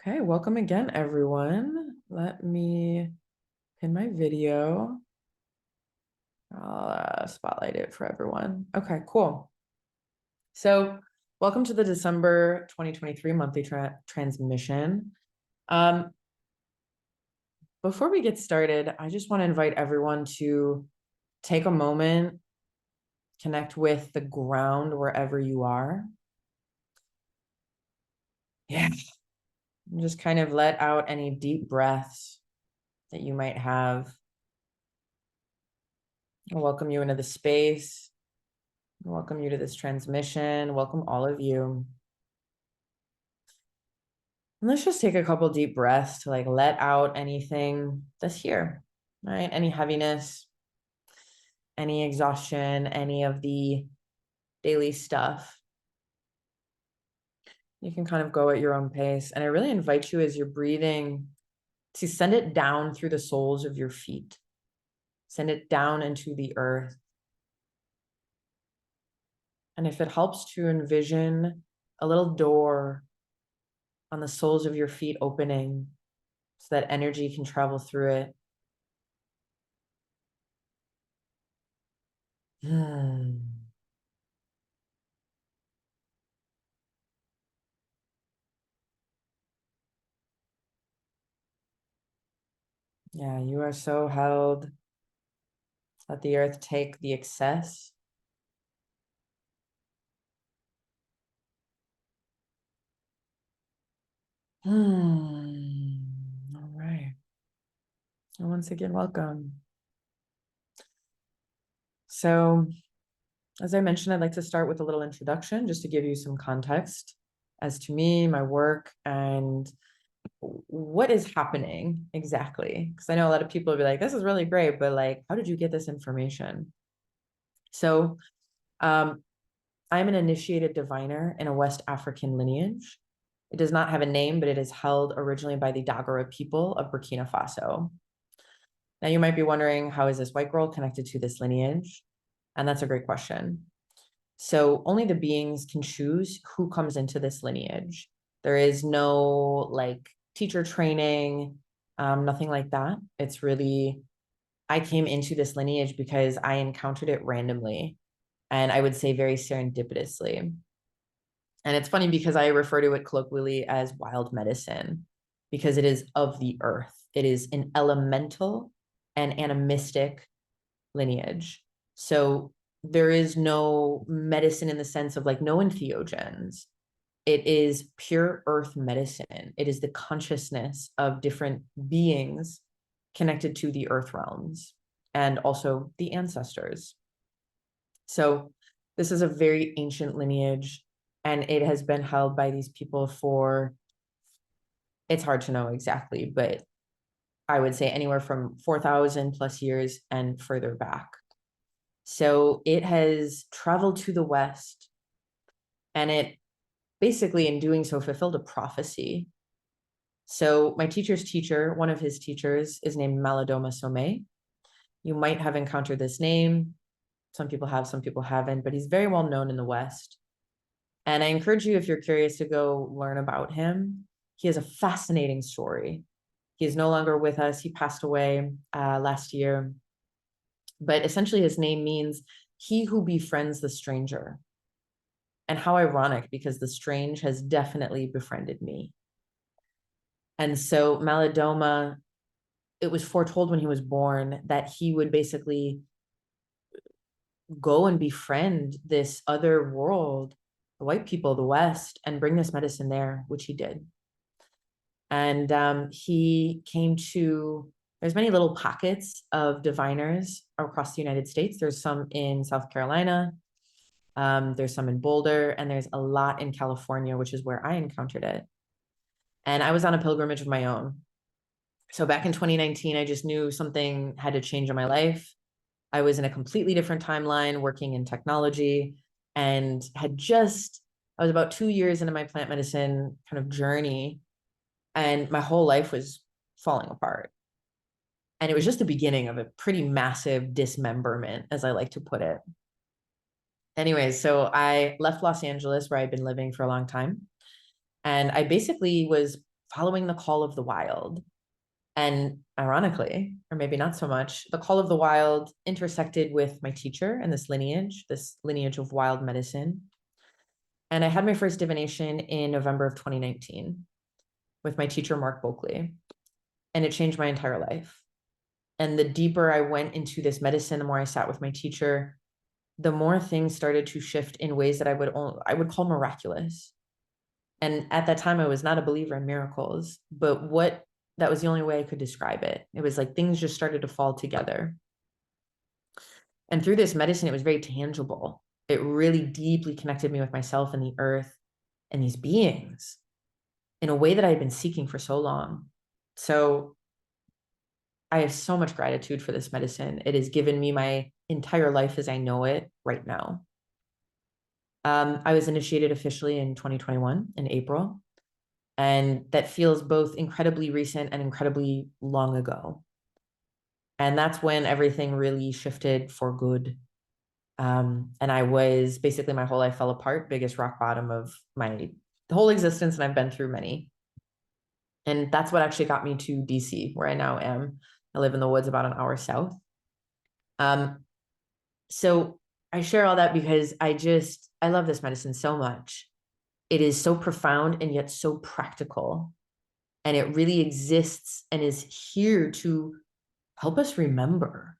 Okay, welcome again, everyone. Let me pin my video. I'll spotlight it for everyone. Okay, cool. So welcome to the December 2023 monthly transmission. Before we get started, I just want to invite everyone to take a moment, connect with the ground wherever you are. Yeah. And just kind of let out any deep breaths that you might have. I'll welcome you into the space. Welcome you to this transmission. Welcome all of you. And let's just take a couple deep breaths to let out anything that's here, right? Any heaviness, any exhaustion, any of the daily stuff. You can kind of go at your own pace. And I really invite you as you're breathing to send it down through the soles of your feet. Send it down into the earth. And if it helps to envision a little door on the soles of your feet opening so that energy can travel through it. Yeah, you are so held. Let the earth take the excess. All right. And once again, welcome. So, as I mentioned, I'd like to start with a little introduction just to give you some context as to me, my work, and what is happening exactly. Because I know a lot of people will be like, this is really great, but how did you get this information? So, I'm an initiated diviner in a West African lineage. It does not have a name, but it is held originally by the Dagara people of Burkina Faso. Now, you might be wondering, how is this white girl connected to this lineage? And that's a great question. So only the beings can choose who comes into this lineage. There is no teacher training, nothing like that. It's really, I came into this lineage because I encountered it randomly, and I would say very serendipitously. And it's funny because I refer to it colloquially as wild medicine because it is of the earth. It is an elemental and animistic lineage. So there is no medicine in the sense of no entheogens. It is pure earth medicine. It is the consciousness of different beings connected to the earth realms and also the ancestors. So this is a very ancient lineage, and it has been held by these people for, it's hard to know exactly, but I would say anywhere from 4,000 plus years and further back. So it has traveled to the West, and it basically, in doing so, fulfilled a prophecy. So my teacher's teacher, one of his teachers, is named Malidoma Somé. You might have encountered this name. Some people have, some people haven't, but he's very well known in the West. And I encourage you, if you're curious, to go learn about him. He has a fascinating story. He is no longer with us. He passed away last year. But essentially, his name means he who befriends the stranger. And how ironic, because the strange has definitely befriended me. And so Malidoma, it was foretold when he was born that he would basically go and befriend this other world, the white people, the West, and bring this medicine there, which he did. And he came to, there's many little pockets of diviners across the United States. There's some in South Carolina, there's some in Boulder, and there's a lot in California, which is where I encountered it. And I was on a pilgrimage of my own. So back in 2019, I just knew something had to change in my life. I was in a completely different timeline, working in technology, and I was about 2 years into my plant medicine kind of journey, and my whole life was falling apart. And it was just the beginning of a pretty massive dismemberment, as I like to put it. Anyways, so I left Los Angeles, where I'd been living for a long time. And I basically was following the call of the wild. And ironically, or maybe not so much, the call of the wild intersected with my teacher and this lineage of wild medicine. And I had my first divination in November of 2019 with my teacher, Mark Bulkley. And it changed my entire life. And the deeper I went into this medicine, the more I sat with my teacher, the more things started to shift in ways that I would call miraculous. And at that time, I was not a believer in miracles, but that was the only way I could describe it. It was like things just started to fall together. And through this medicine, it was very tangible. It really deeply connected me with myself and the earth and these beings in a way that I had been seeking for so long. So I have so much gratitude for this medicine. It has given me my entire life as I know it right now. I was initiated officially in 2021 in April, and that feels both incredibly recent and incredibly long ago. And that's when everything really shifted for good. And I was basically, my whole life fell apart, biggest rock bottom of my whole existence, and I've been through many. And that's what actually got me to DC, where I now am. I live in the woods about an hour south. So I share all that because I love this medicine so much. It is so profound and yet so practical. And it really exists and is here to help us remember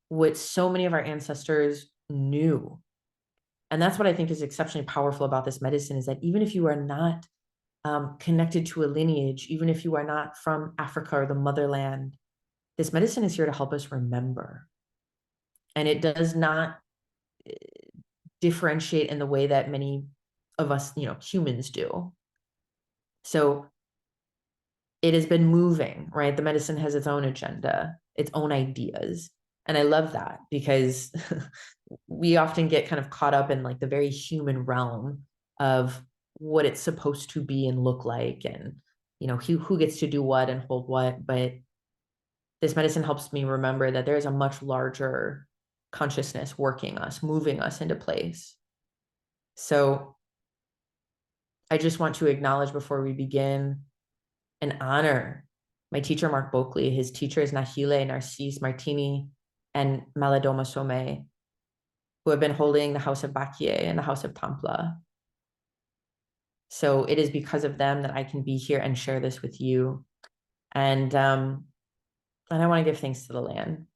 what so many of our ancestors knew. And that's what I think is exceptionally powerful about this medicine, is that even if you are not connected to a lineage, even if you are not from Africa or the motherland, this medicine is here to help us remember. And it does not differentiate in the way that many of us, humans do. So it has been moving, right? The medicine has its own agenda, its own ideas. And I love that because we often get kind of caught up in like the very human realm of what it's supposed to be and look like, and who gets to do what and hold what. But this medicine helps me remember that there is a much larger consciousness working us, moving us into place. So I just want to acknowledge before we begin and honor my teacher, Mark Bulkley, his teachers, Nahile, Narcisse, Martini, and Maladoma Somé, who have been holding the House of Bakie and the House of Tampla. So it is because of them that I can be here and share this with you. And I want to give thanks to the land.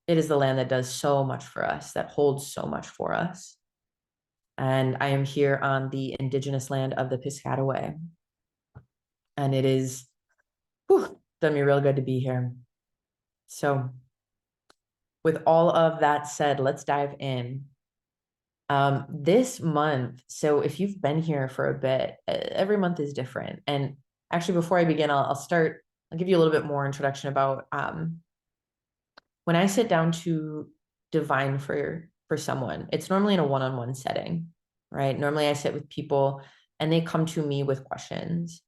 It is the land that does so much for us, that holds so much for us. And I am here on the indigenous land of the Piscataway. And it is done me real good to be here. So with all of that said, let's dive in. This month, so if you've been here for a bit, every month is different. And actually, before I begin, I'll give you a little bit more introduction about when I sit down to divine for someone. It's normally in a one-on-one setting, right? Normally I sit with people and they come to me with questions,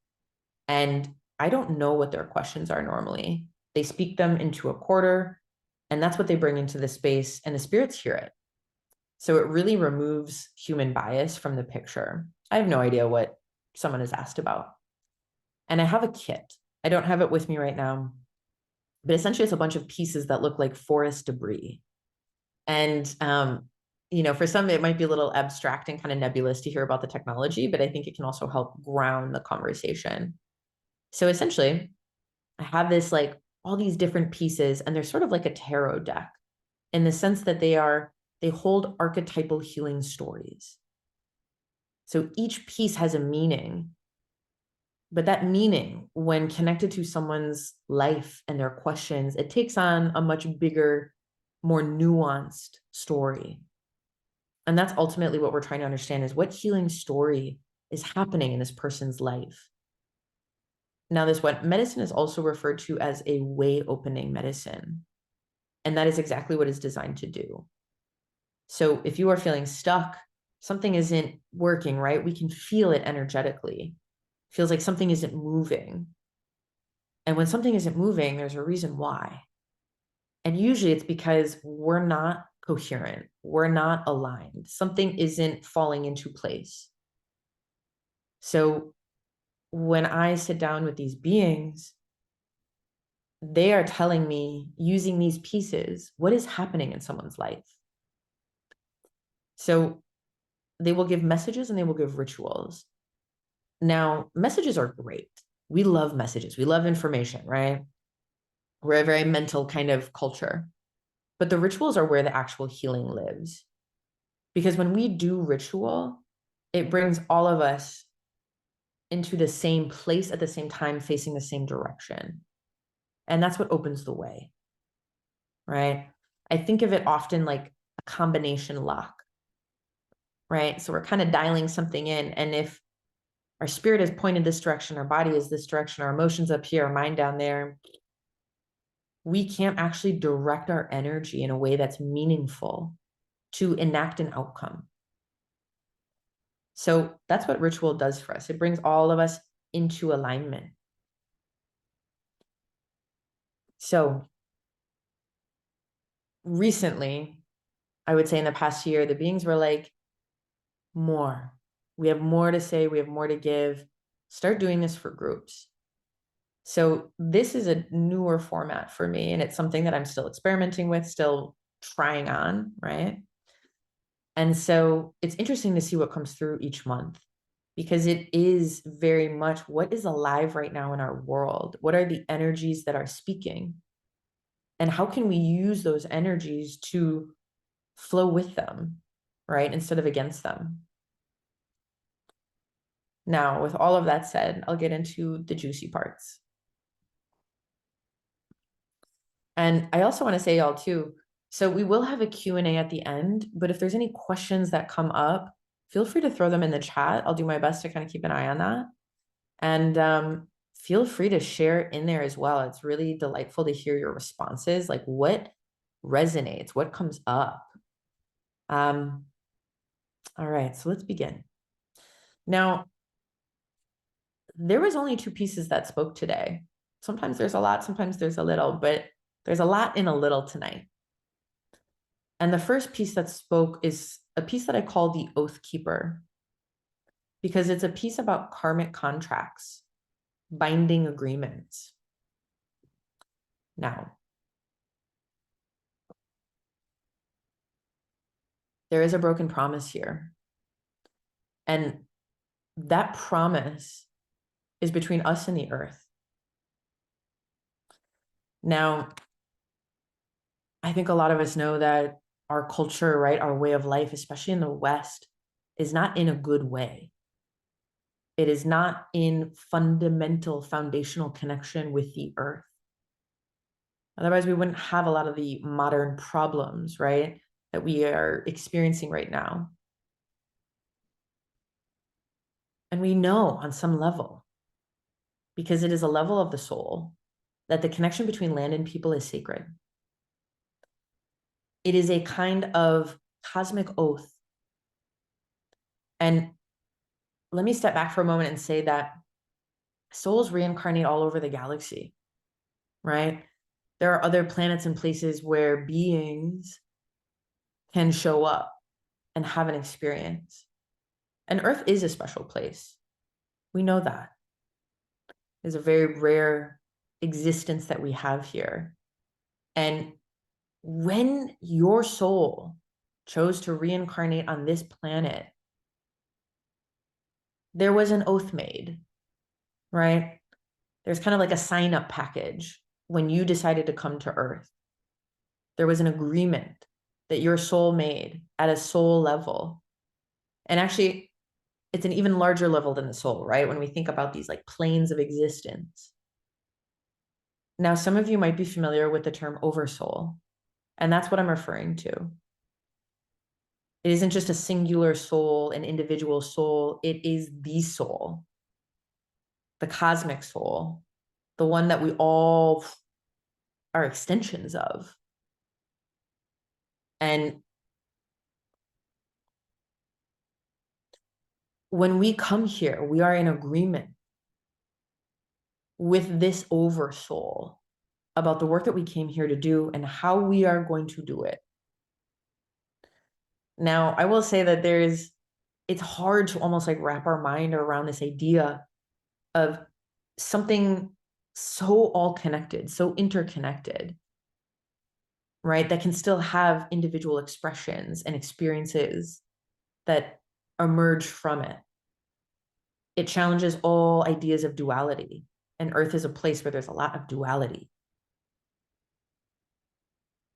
and I don't know what their questions are normally. They speak them into a quarter, and that's what they bring into the space, and the spirits hear it. So it really removes human bias from the picture. I have no idea what someone is asked about. And I have a kit. I don't have it with me right now, but essentially it's a bunch of pieces that look like forest debris. And, for some, it might be a little abstract and kind of nebulous to hear about the technology, but I think it can also help ground the conversation. So essentially, I have this like all these different pieces, and they're sort of like a tarot deck in the sense that they hold archetypal healing stories. So each piece has a meaning, but that meaning, when connected to someone's life and their questions, it takes on a much bigger, more nuanced story. And that's ultimately what we're trying to understand, is what healing story is happening in this person's life. Now, this what medicine is also referred to as a way opening medicine. And that is exactly what it's designed to do. So if you are feeling stuck, something isn't working, right? We can feel it energetically. It feels like something isn't moving. And when something isn't moving, there's a reason why. And usually it's because we're not coherent. We're not aligned. Something isn't falling into place. So when I sit down with these beings, they are telling me, using these pieces, what is happening in someone's life. So they will give messages and they will give rituals. Now, messages are great. We love messages. We love information, right? We're a very mental kind of culture. But the rituals are where the actual healing lives. Because when we do ritual, it brings all of us into the same place at the same time, facing the same direction. And that's what opens the way, right? I think of it often like a combination lock, right? So we're kind of dialing something in. And if our spirit is pointed this direction, our body is this direction, our emotions up here, our mind down there, we can't actually direct our energy in a way that's meaningful to enact an outcome. So that's what ritual does for us. It brings all of us into alignment. So recently, I would say in the past year, the beings were like, more. We have more to say. We have more to give. Start doing this for groups. So this is a newer format for me, and it's something that I'm still experimenting with, still trying on, right? And so it's interesting to see what comes through each month, because it is very much what is alive right now in our world. What are the energies that are speaking? And how can we use those energies to flow with them, right? Instead of against them. Now, with all of that said, I'll get into the juicy parts. And I also want to say, y'all, too, so we will have a Q&A at the end, but if there's any questions that come up, feel free to throw them in the chat. I'll do my best to kind of keep an eye on that. And feel free to share in there as well. It's really delightful to hear your responses, like what resonates, what comes up. All right, so let's begin. Now, there was only two pieces that spoke today. Sometimes there's a lot, sometimes there's a little, but there's a lot in a little tonight. And the first piece that spoke is a piece that I call the Oath Keeper, because it's a piece about karmic contracts, binding agreements. Now, there is a broken promise here. And that promise is between us and the earth. Now, I think a lot of us know that our culture, right, our way of life, especially in the West, is not in a good way. It is not in fundamental, foundational connection with the earth. Otherwise, we wouldn't have a lot of the modern problems, right, that we are experiencing right now. And we know on some level, because it is a level of the soul, that the connection between land and people is sacred. It is a kind of cosmic oath. And let me step back for a moment and say that souls reincarnate all over the galaxy, right? There are other planets and places where beings can show up and have an experience. And Earth is a special place. We know that. It's a very rare existence that we have here. And when your soul chose to reincarnate on this planet, there was an oath made, right? There's kind of like a sign-up package when you decided to come to Earth. There was an agreement that your soul made at a soul level. And actually, it's an even larger level than the soul, right? When we think about these like planes of existence. Now, some of you might be familiar with the term oversoul, and that's what I'm referring to. It isn't just a singular soul, an individual soul. It is the soul, the cosmic soul, the one that we all are extensions of. And when we come here, we are in agreement with this oversoul about the work that we came here to do and how we are going to do it. Now, I will say that it's hard to almost like wrap our mind around this idea of something so all connected, so interconnected, right? That can still have individual expressions and experiences that emerge from it. It challenges all ideas of duality. And Earth is a place where there's a lot of duality.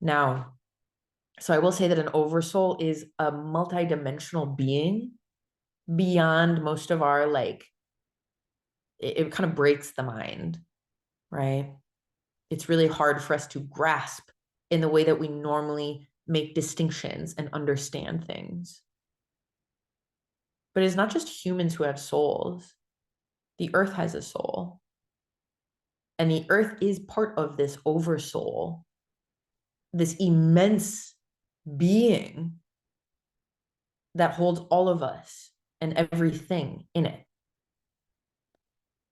Now, so I will say that an oversoul is a multidimensional being beyond most of our, like, it kind of breaks the mind, right? It's really hard for us to grasp in the way that we normally make distinctions and understand things. But it's not just humans who have souls. The earth has a soul. And the earth is part of this oversoul, this immense being that holds all of us and everything in it.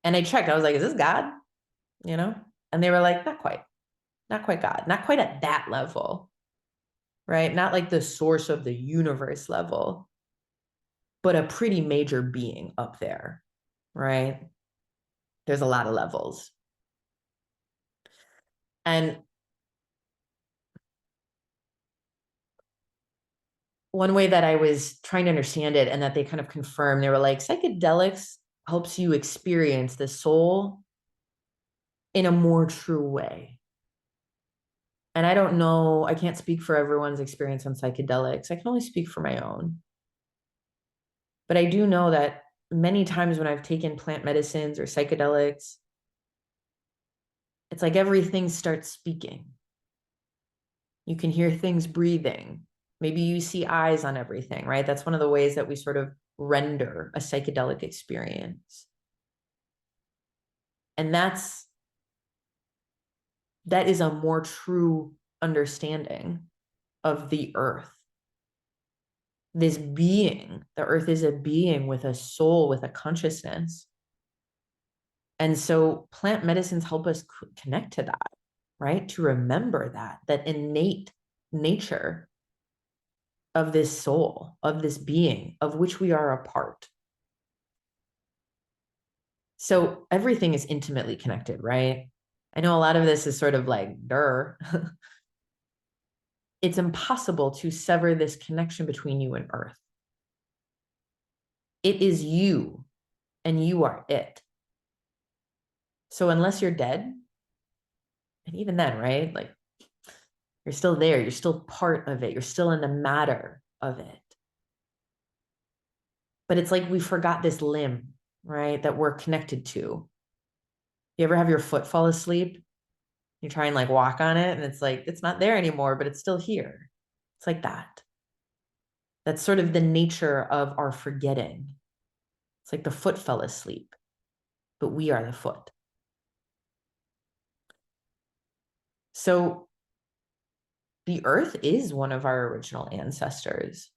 And I checked, I was like, is this God? You know? And they were like, not quite God, not quite at that level, right? Not like the source of the universe level, but a pretty major being up there, right? There's a lot of levels. And one way that I was trying to understand it and that they kind of confirmed, they were like, psychedelics helps you experience the soul in a more true way. And I don't know, I can't speak for everyone's experience on psychedelics. I can only speak for my own. But I do know that many times when I've taken plant medicines or psychedelics, it's like everything starts speaking. You can hear things breathing. Maybe you see eyes on everything, right? That's one of the ways that we sort of render a psychedelic experience. And that is a more true understanding of the earth. This being, the earth is a being with a soul, with a consciousness. And so plant medicines help us connect to that, right? To remember that innate nature of this soul, of this being, of which we are a part. So everything is intimately connected, right? I know a lot of this is sort of like, duh. It's impossible to sever this connection between you and earth. It is you, and you are it. So unless you're dead, and even then, right? Like, you're still there, you're still part of it, you're still in the matter of it. But it's like we forgot this limb, right? That we're connected to. You ever have your foot fall asleep? You try and like walk on it, and it's like, it's not there anymore, but it's still here. It's like that. That's sort of the nature of our forgetting. It's like the foot fell asleep, but we are the foot. So the earth is one of our original ancestors.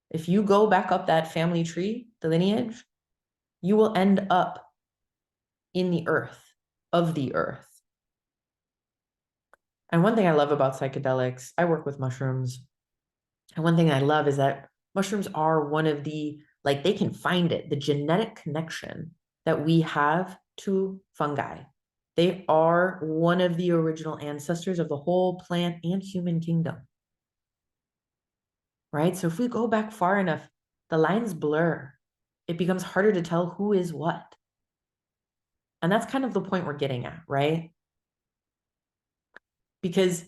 If you go back up that family tree, the lineage, you will end up in the earth, of the earth. And one thing I love about psychedelics, I work with mushrooms. And one thing I love is that mushrooms are one of the, like, they can find it, the genetic connection that we have to fungi. They are one of the original ancestors of the whole plant and human kingdom. Right? So if we go back far enough, the lines blur. It becomes harder to tell who is what. And that's kind of the point we're getting at, right? Because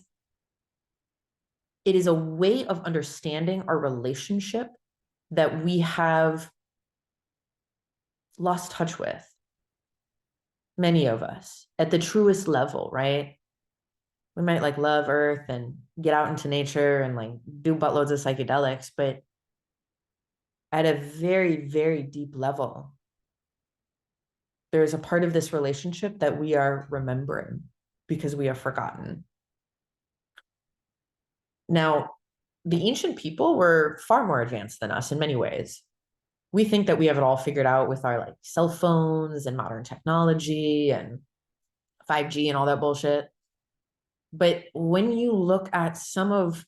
it is a way of understanding our relationship that we have lost touch with, many of us, at the truest level, right? We might like love earth and get out into nature and like do buttloads of psychedelics, but at a very, very deep level, there's a part of this relationship that we are remembering because we have forgotten. Now, the ancient people were far more advanced than us in many ways. We think that we have it all figured out with our like cell phones and modern technology and 5G and all that bullshit. But when you look at some of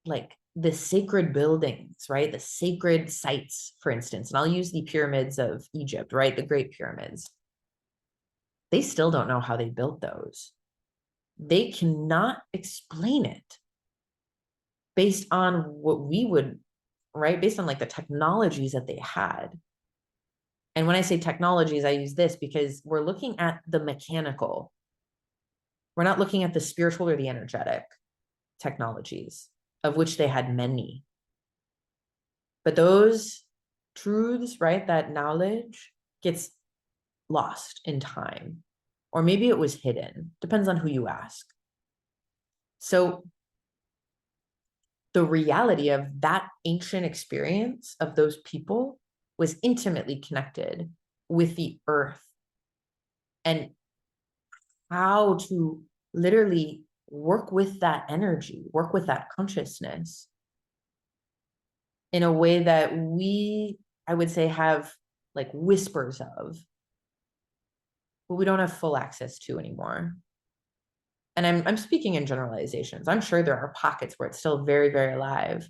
like the sacred buildings, right? The sacred sites, for instance, and I'll use the pyramids of Egypt, right? The Great Pyramids. They still don't know how they built those. They cannot explain it based on what we would, right? Based on like the technologies that they had. And when I say technologies, I use this because we're looking at the mechanical. We're not looking at the spiritual or the energetic technologies, of which they had many. But those truths, right, that knowledge gets lost in time. Or maybe it was hidden, depends on who you ask. So the reality of that ancient experience of those people was intimately connected with the earth and how to literally work with that energy, work with that consciousness in a way that we, I would say, have like whispers of, but we don't have full access to anymore. And I'm speaking in generalizations. I'm sure there are pockets where it's still very, very alive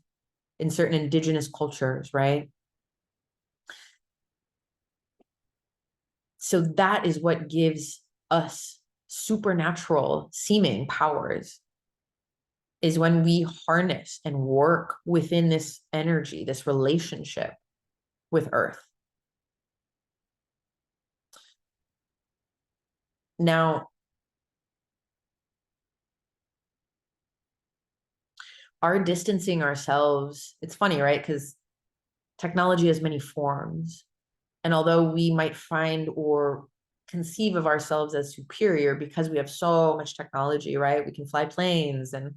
in certain indigenous cultures, right? So that is what gives us supernatural seeming powers, is when we harness and work within this energy, this relationship with Earth. Now, our distancing ourselves, it's funny, right? Because technology has many forms. And although we might find or conceive of ourselves as superior because we have so much technology, right? We can fly planes and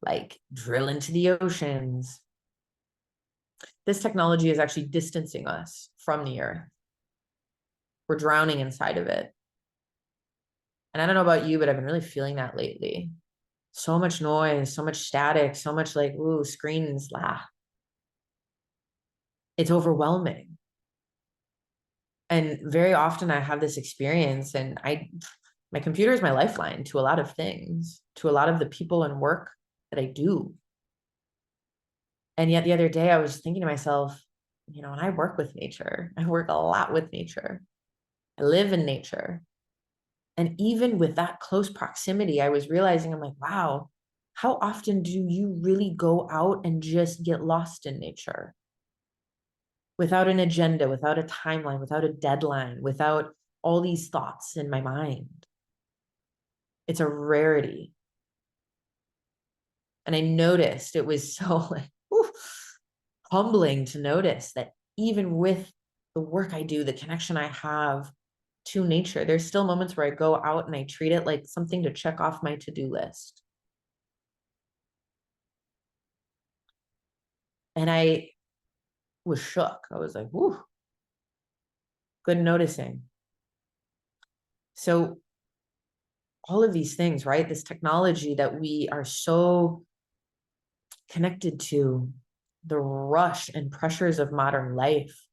like drill into the oceans. This technology is actually distancing us from the earth. We're drowning inside of it. And I don't know about you, but I've been really feeling that lately. So much noise, so much static, so much like, ooh, screens, lah. It's overwhelming. And very often I have this experience, and my computer is my lifeline to a lot of things, to a lot of the people and work that I do. And yet the other day I was thinking to myself, and I work with nature. I work a lot with nature. I live in nature. And even with that close proximity, I was realizing, I'm like, wow, how often do you really go out and just get lost in nature? Without an agenda, without a timeline, without a deadline, without all these thoughts in my mind. It's a rarity. And I noticed it was so like, humbling to notice that even with the work I do, the connection I have to nature, there's still moments where I go out and I treat it like something to check off my to-do list. And I was shook. I was like, whoo, good noticing. So all of these things, right? This technology that we are so connected to, the rush and pressures of modern life.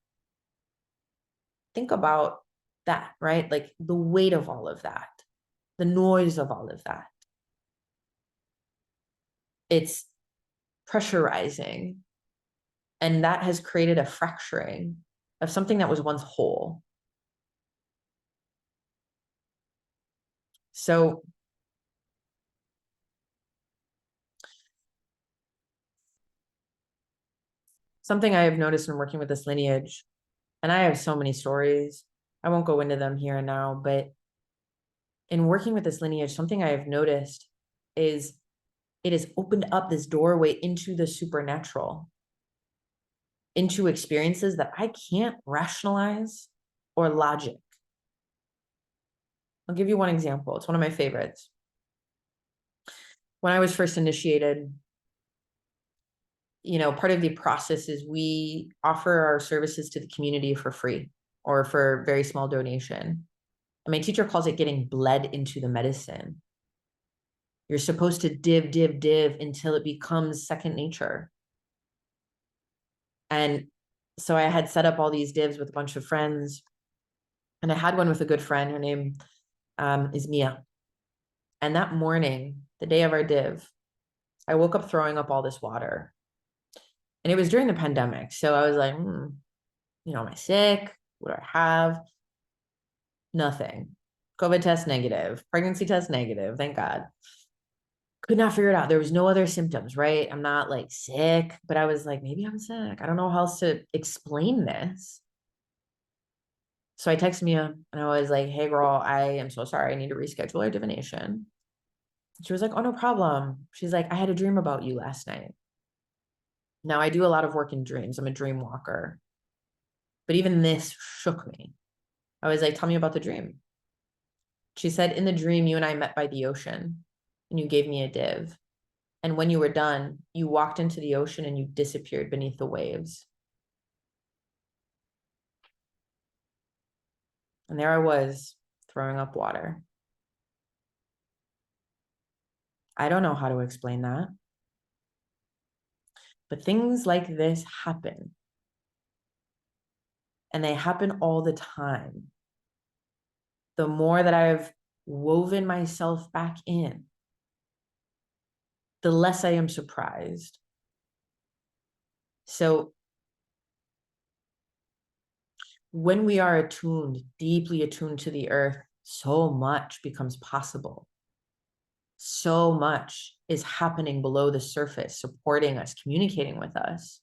Think about that, right? Like the weight of all of that, the noise of all of that. It's pressurizing. And that has created a fracturing of something that was once whole. So something I have noticed in working with this lineage, and I have so many stories, I won't go into them here and now, but in working with this lineage, something I have noticed is it has opened up this doorway into the supernatural, into experiences that I can't rationalize or logic. I'll give you one example. It's one of my favorites. When I was first initiated, part of the process is we offer our services to the community for free or for very small donation. And my teacher calls it getting bled into the medicine. You're supposed to div until it becomes second nature. And so I had set up all these divs with a bunch of friends. And I had one with a good friend. Her name is Mia. And that morning, the day of our div, I woke up throwing up all this water. And it was during the pandemic. So I was like, am I sick? What do I have? Nothing. COVID test negative, pregnancy test negative. Thank God. Could not figure it out. There was no other symptoms, right? I'm not like sick, but I was like, maybe I'm sick. I don't know how else to explain this. So I texted Mia and I was like, hey girl, I am so sorry. I need to reschedule our divination. She was like, oh, no problem. She's like, I had a dream about you last night. Now I do a lot of work in dreams. I'm a dream walker. But even this shook me. I was like, tell me about the dream. She said, in the dream, you and I met by the ocean and you gave me a div. And when you were done, you walked into the ocean and you disappeared beneath the waves. And there I was throwing up water. I don't know how to explain that. But things like this happen. And they happen all the time. The more that I've woven myself back in, the less I am surprised. So when we are attuned, deeply attuned to the earth, so much becomes possible. So much is happening below the surface, supporting us, communicating with us,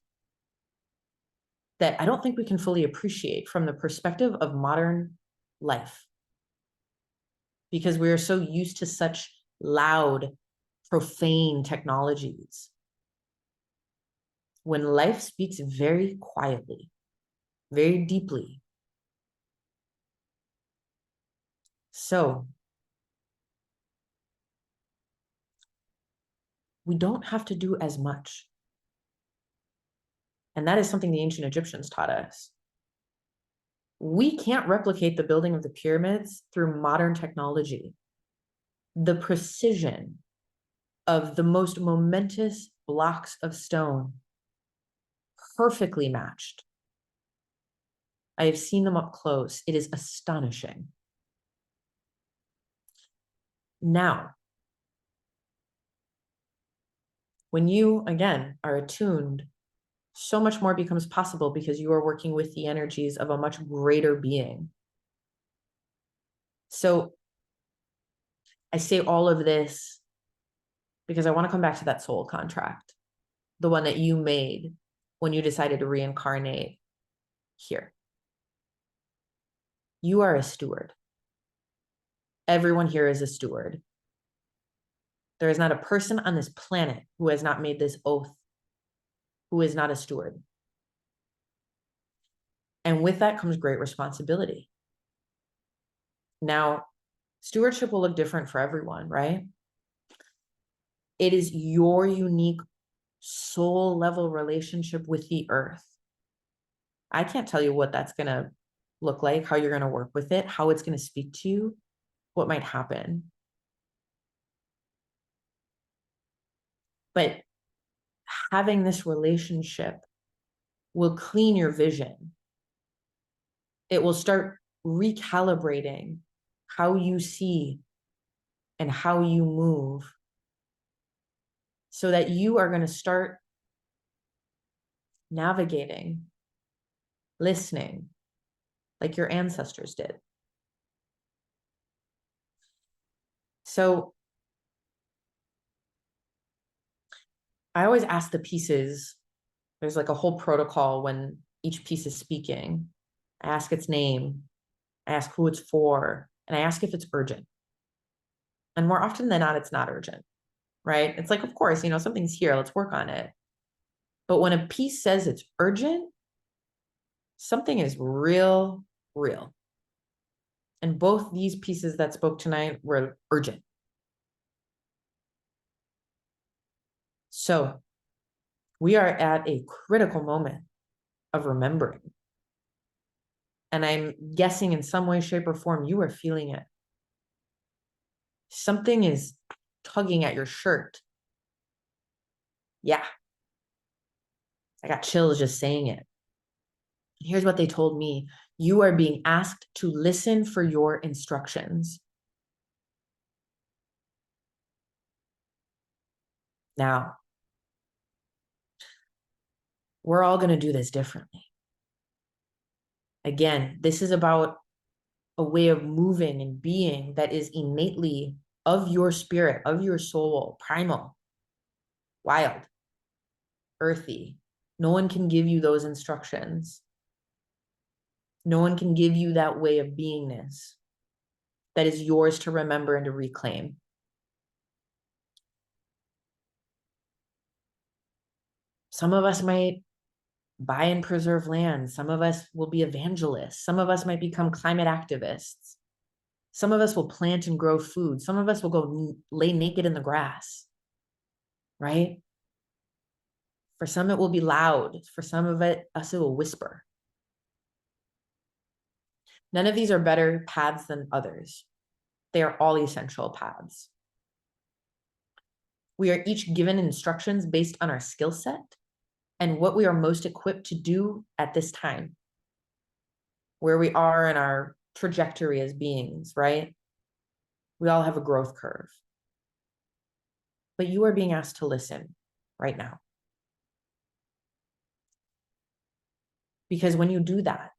that I don't think we can fully appreciate from the perspective of modern life, because we are so used to such loud, profane technologies. When life speaks very quietly, very deeply. So we don't have to do as much. And that is something the ancient Egyptians taught us. We can't replicate the building of the pyramids through modern technology. The precision of the most momentous blocks of stone, perfectly matched. I have seen them up close. It is astonishing. Now, when you, again, are attuned, so much more becomes possible because you are working with the energies of a much greater being. So I say all of this because I want to come back to that soul contract, the one that you made when you decided to reincarnate here. You are a steward. Everyone here is a steward. There is not a person on this planet who has not made this oath, who is not a steward. And with that comes great responsibility. Now, stewardship will look different for everyone, right? It is your unique soul level relationship with the earth. I can't tell you what that's going to look like, how you're going to work with it, how it's going to speak to you, what might happen. But having this relationship will clean your vision. It will start recalibrating how you see and how you move, so that you are going to start navigating, listening like your ancestors did. So I always ask the pieces, there's like a whole protocol when each piece is speaking. I ask its name, I ask who it's for, and I ask if it's urgent. And more often than not, it's not urgent, right? It's like, of course, something's here, let's work on it. But when a piece says it's urgent, something is real, real. And both these pieces that spoke tonight were urgent. So we are at a critical moment of remembering. And I'm guessing in some way, shape, or form, you are feeling it. Something is tugging at your shirt. Yeah. I got chills just saying it. And here's what they told me. You are being asked to listen for your instructions. Now, We're all going to do this differently. Again, this is about a way of moving and being that is innately of your spirit, of your soul, primal, wild, earthy. No one can give you those instructions. No one can give you that way of beingness that is yours to remember and to reclaim. Some of us might buy and preserve land. Some of us will be evangelists. Some of us might become climate activists. Some of us will plant and grow food. Some of us will go lay naked in the grass, right? For some, it will be loud. For some of us, it will whisper. None of these are better paths than others. They are all essential paths. We are each given instructions based on our skill set and what we are most equipped to do at this time, where we are in our trajectory as beings, right? We all have a growth curve. But you are being asked to listen right now. Because when you do that,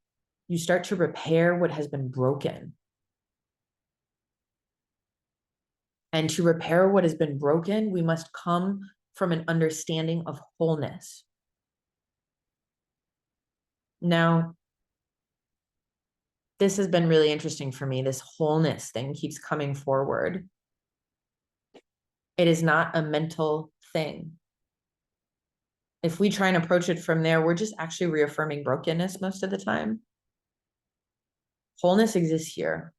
you start to repair what has been broken. And to repair what has been broken, we must come from an understanding of wholeness. Now, this has been really interesting for me. This wholeness thing keeps coming forward. It is not a mental thing. If we try and approach it from there, we're just actually reaffirming brokenness most of the time. Wholeness exists here.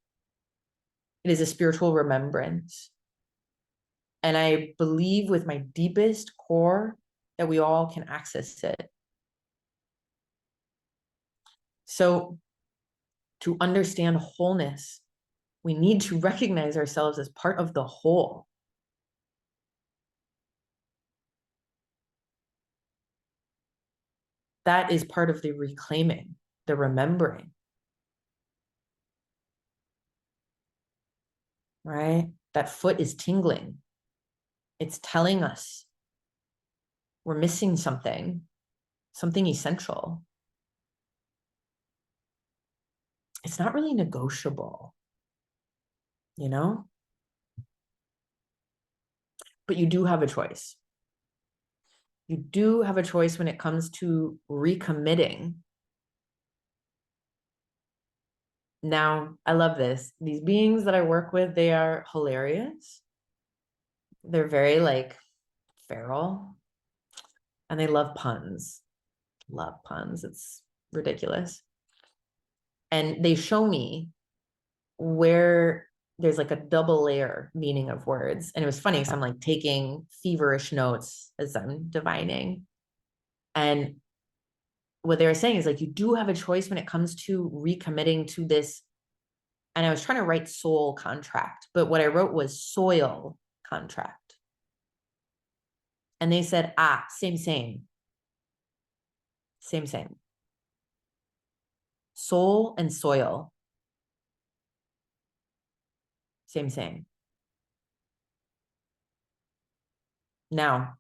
It is a spiritual remembrance. And I believe with my deepest core that we all can access it. So to understand wholeness, we need to recognize ourselves as part of the whole. That is part of the reclaiming, the remembering. Right? That foot is tingling. It's telling us we're missing something essential. It's not really negotiable, you know? But you do have a choice. You do have a choice when it comes to recommitting. Now, I love this. These beings that I work with, they are hilarious. They're very like feral and they love puns. Love puns. It's ridiculous. And they show me where there's like a double layer meaning of words. And it was funny because I'm like taking feverish notes as I'm divining. And what they were saying is like, you do have a choice when it comes to recommitting to this. And I was trying to write soul contract, but what I wrote was soil contract. And they said, same, same. Same, same. Soul and soil. Same, same. Now,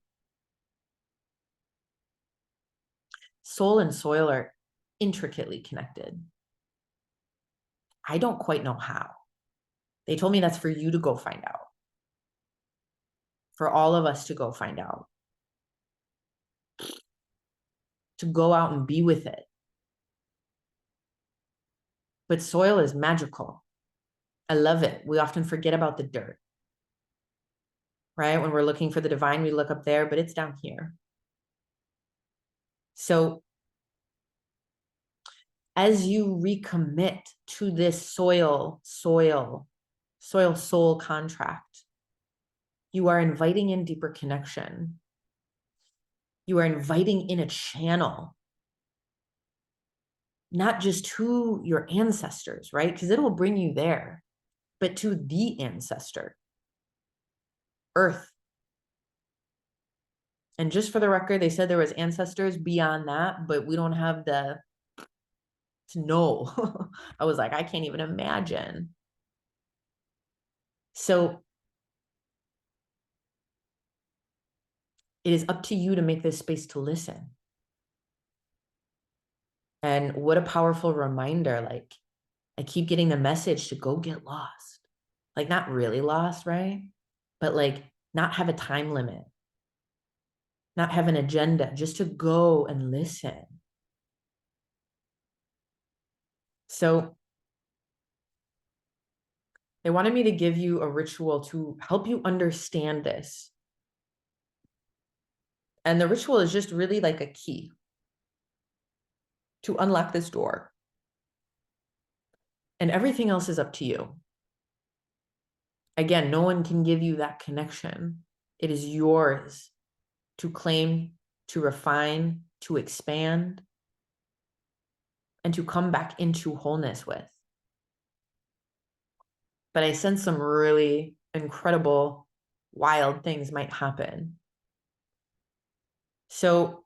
soul and soil are intricately connected. I don't quite know how. They told me that's for you to go find out. For all of us to go find out. To go out and be with it. But soil is magical. I love it. We often forget about the dirt. Right? When we're looking for the divine, we look up there, but it's down here. So as you recommit to this soil soul contract, you are inviting in deeper connection. You are inviting in a channel, not just to your ancestors, right? Because it will bring you there, but to the ancestor, Earth. And just for the record, they said there was ancestors beyond that, but we don't have the to know. I was like, I can't even imagine. So it is up to you to make this space to listen. And what a powerful reminder. Like, I keep getting the message to go get lost. Like, not really lost, right? But like, not have a time limit, not have an agenda, just to go and listen. So they wanted me to give you a ritual to help you understand this. And the ritual is just really like a key to unlock this door. And everything else is up to you. Again, no one can give you that connection. It is yours to claim, to refine, to expand, and to come back into wholeness with. But I sense some really incredible, wild things might happen. So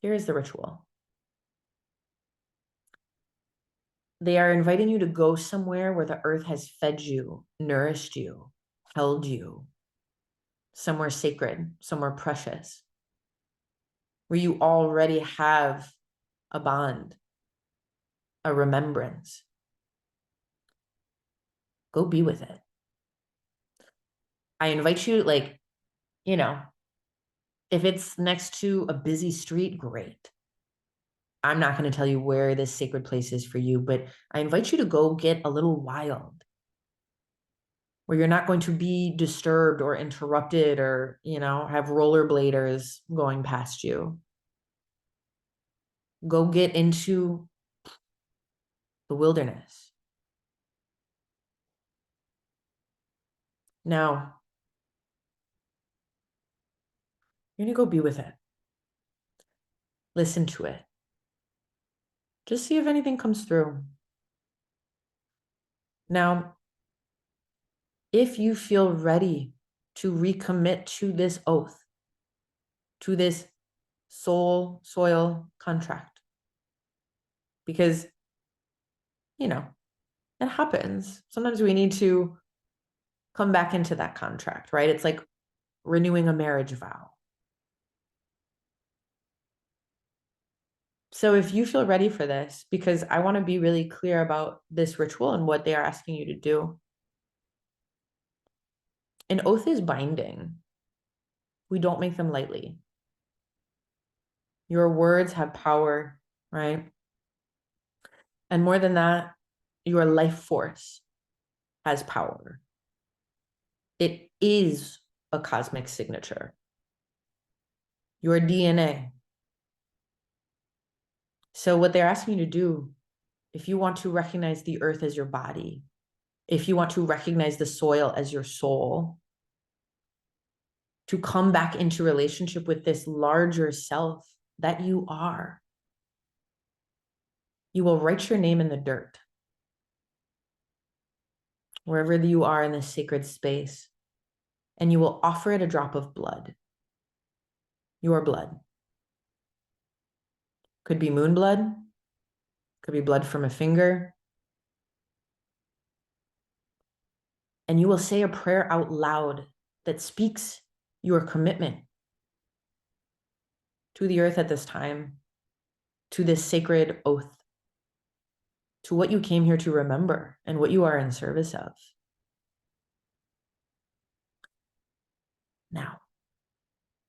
here is the ritual. They are inviting you to go somewhere where the earth has fed you, nourished you, held you, somewhere sacred, somewhere precious, where you already have a bond, a remembrance. Go be with it. I invite you, like, you know, if it's next to a busy street, great. I'm not going to tell you where this sacred place is for you, but I invite you to go get a little wild, where you're not going to be disturbed or interrupted or, have rollerbladers going past you. Go get into the wilderness. Now, you're going to go be with it. Listen to it. Just see if anything comes through. Now, if you feel ready to recommit to this oath, to this soul soil contract, because, it happens. Sometimes we need to come back into that contract, right? It's like renewing a marriage vow. So if you feel ready for this, because I want to be really clear about this ritual and what they are asking you to do. An oath is binding. We don't make them lightly. Your words have power, right? And more than that, your life force has power. It is a cosmic signature. Your DNA. So what they're asking you to do, if you want to recognize the earth as your body, if you want to recognize the soil as your soul, to come back into relationship with this larger self that you are, you will write your name in the dirt, wherever you are in this sacred space, and you will offer it a drop of blood, your blood. Could be moon blood, could be blood from a finger. And you will say a prayer out loud that speaks your commitment to the earth at this time, to this sacred oath, to what you came here to remember and what you are in service of. Now,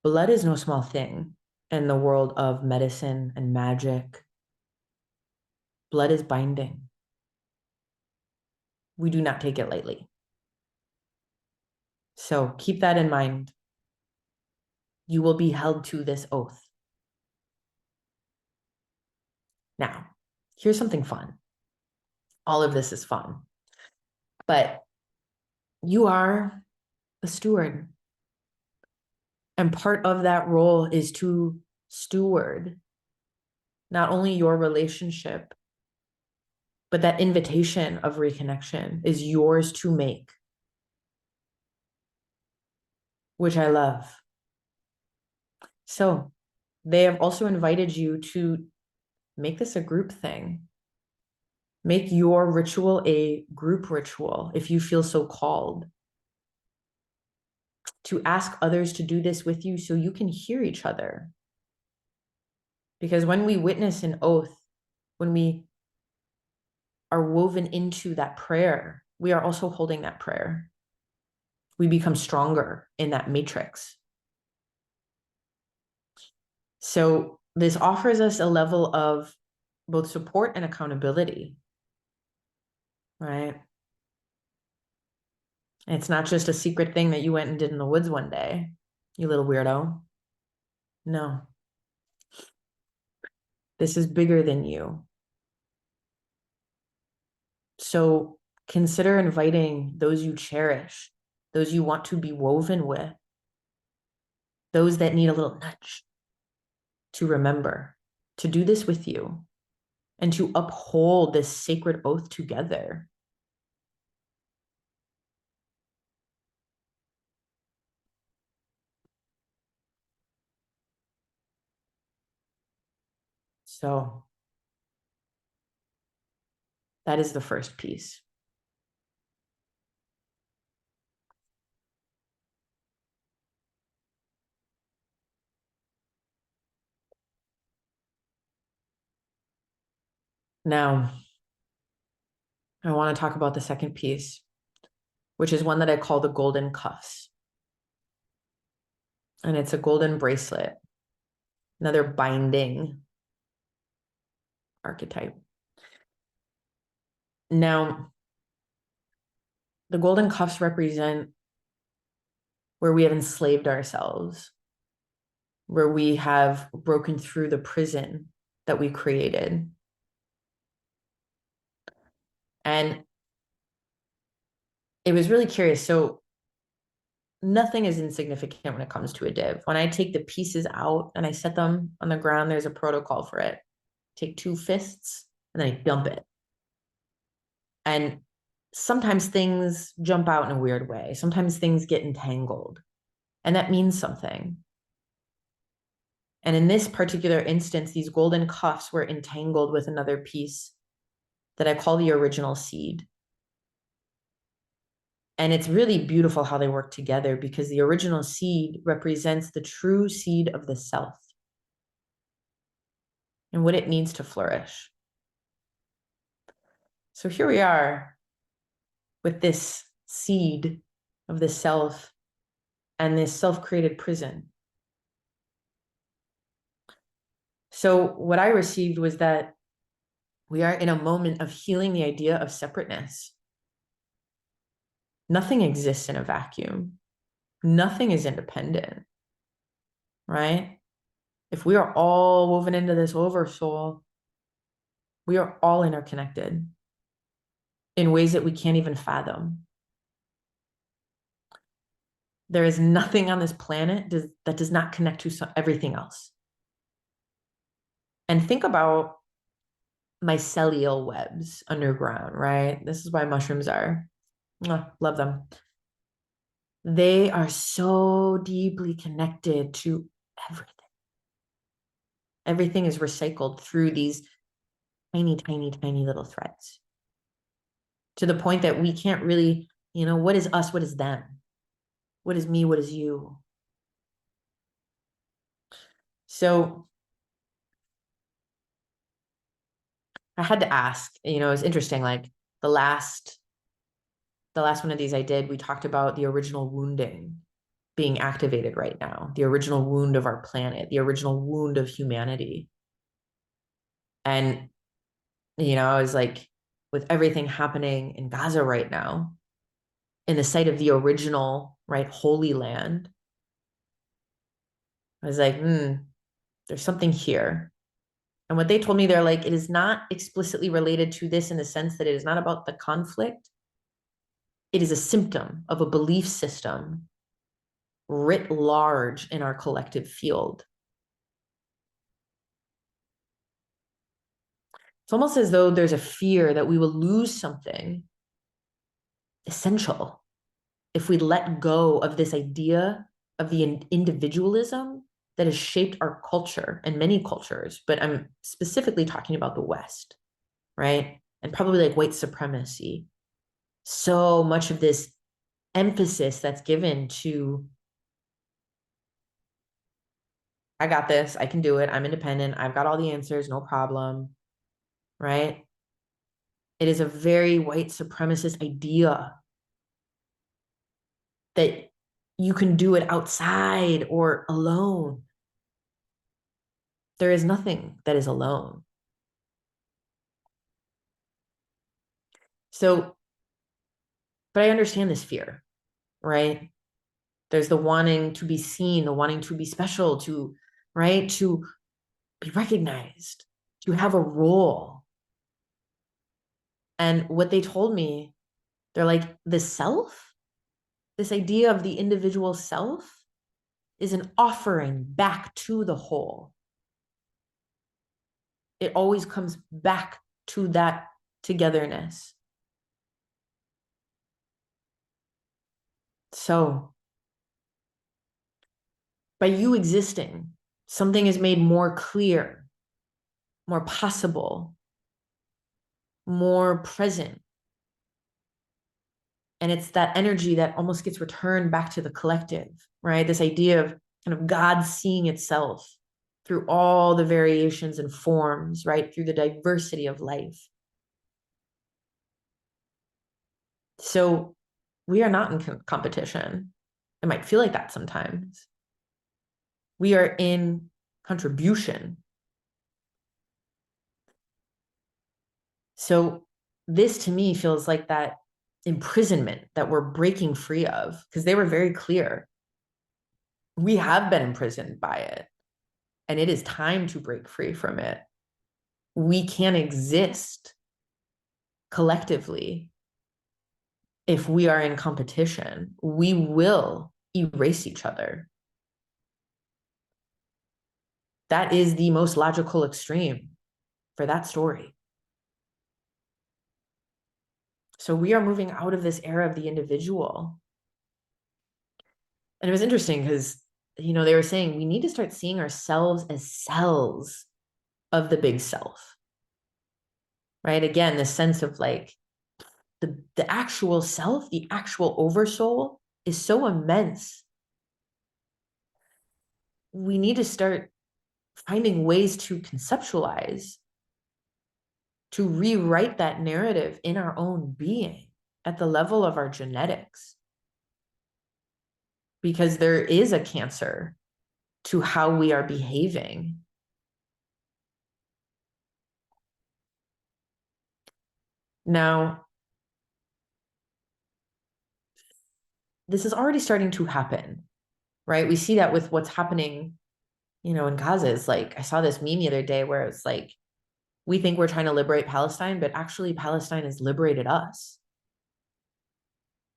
blood is no small thing in the world of medicine and magic. Blood is binding. We do not take it lightly. So keep that in mind. You will be held to this oath. Now, here's something fun. All of this is fun, but you are a steward. And part of that role is to steward not only your relationship, but that invitation of reconnection is yours to make, which I love. So they have also invited you to make this a group thing. Make your ritual a group ritual if you feel so called. to ask others to do this with you so you can hear each other. Because when we witness an oath, when we are woven into that prayer, we are also holding that prayer. We become stronger in that matrix. So this offers us a level of both support and accountability, right? It's not just a secret thing that you went and did in the woods one day, you little weirdo. No, this is bigger than you. So consider inviting those you cherish, those you want to be woven with, those that need a little nudge to remember to do this with you and to uphold this sacred oath together. So that is the first piece. Now, I want to talk about the second piece, which is one that I call the golden cuffs. And it's a golden bracelet, another binding archetype. Now, the golden cuffs represent where we have enslaved ourselves, where we have broken through the prison that we created. And it was really curious. So nothing is insignificant when it comes to a div. When I take the pieces out and I set them on the ground, there's a protocol for it. Take 2 fists and then I dump it. And sometimes things jump out in a weird way. Sometimes things get entangled. And that means something. And in this particular instance, these golden cuffs were entangled with another piece that I call the original seed. And it's really beautiful how they work together because the original seed represents the true seed of the self and what it needs to flourish. So here we are with this seed of the self and this self-created prison. So what I received was that we are in a moment of healing the idea of separateness. Nothing exists in a vacuum. Nothing is independent, right? If we are all woven into this oversoul, we are all interconnected in ways that we can't even fathom. There is nothing on this planet that does not connect to everything else. And think about mycelial webs underground, right? This is why mushrooms are, love them. They are so deeply connected to everything. Everything is recycled through these tiny, tiny, tiny little threads to the point that we can't really, what is us? What is them? What is me? What is you? So I had to ask, it's interesting, like the last one of these I did, we talked about the original wounding being activated right now, the original wound of our planet, the original wound of humanity. And, I was like, with everything happening in Gaza right now, in the site of the original, right, Holy Land, I was like, there's something here. And what they told me, they're like, it is not explicitly related to this in the sense that it is not about the conflict. It is a symptom of a belief system writ large in our collective field. It's almost as though there's a fear that we will lose something essential if we let go of this idea of the individualism that has shaped our culture and many cultures, but I'm specifically talking about the West, right? And probably like white supremacy. So much of this emphasis that's given to I got this. I can do it. I'm independent. I've got all the answers. No problem. Right? It is a very white supremacist idea that you can do it outside or alone. There is nothing that is alone. So, but I understand this fear, right? There's the wanting to be seen, the wanting to be special, to, right? To be recognized, to have a role. And what they told me, they're like, the self, this idea of the individual self is an offering back to the whole. It always comes back to that togetherness. So, by you existing, something is made more clear, more possible, more present. And it's that energy that almost gets returned back to the collective, right? This idea of kind of God seeing itself through all the variations and forms, right? Through the diversity of life. So we are not in competition. It might feel like that sometimes. We are in contribution. So this to me feels like that imprisonment that we're breaking free of, because they were very clear. We have been imprisoned by it, and it is time to break free from it. We can't exist collectively if we are in competition. We will erase each other. That is the most logical extreme for that story. So we are moving out of this era of the individual. And it was interesting because, they were saying we need to start seeing ourselves as cells of the big self, right? Again, the sense of like the actual self, the actual oversoul is so immense. We need to start finding ways to conceptualize, to rewrite that narrative in our own being at the level of our genetics. Because there is a cancer to how we are behaving. Now, this is already starting to happen, right? We see that with what's happening, in Gaza. Is like, I saw this meme the other day where it's like, we think we're trying to liberate Palestine, but actually Palestine has liberated us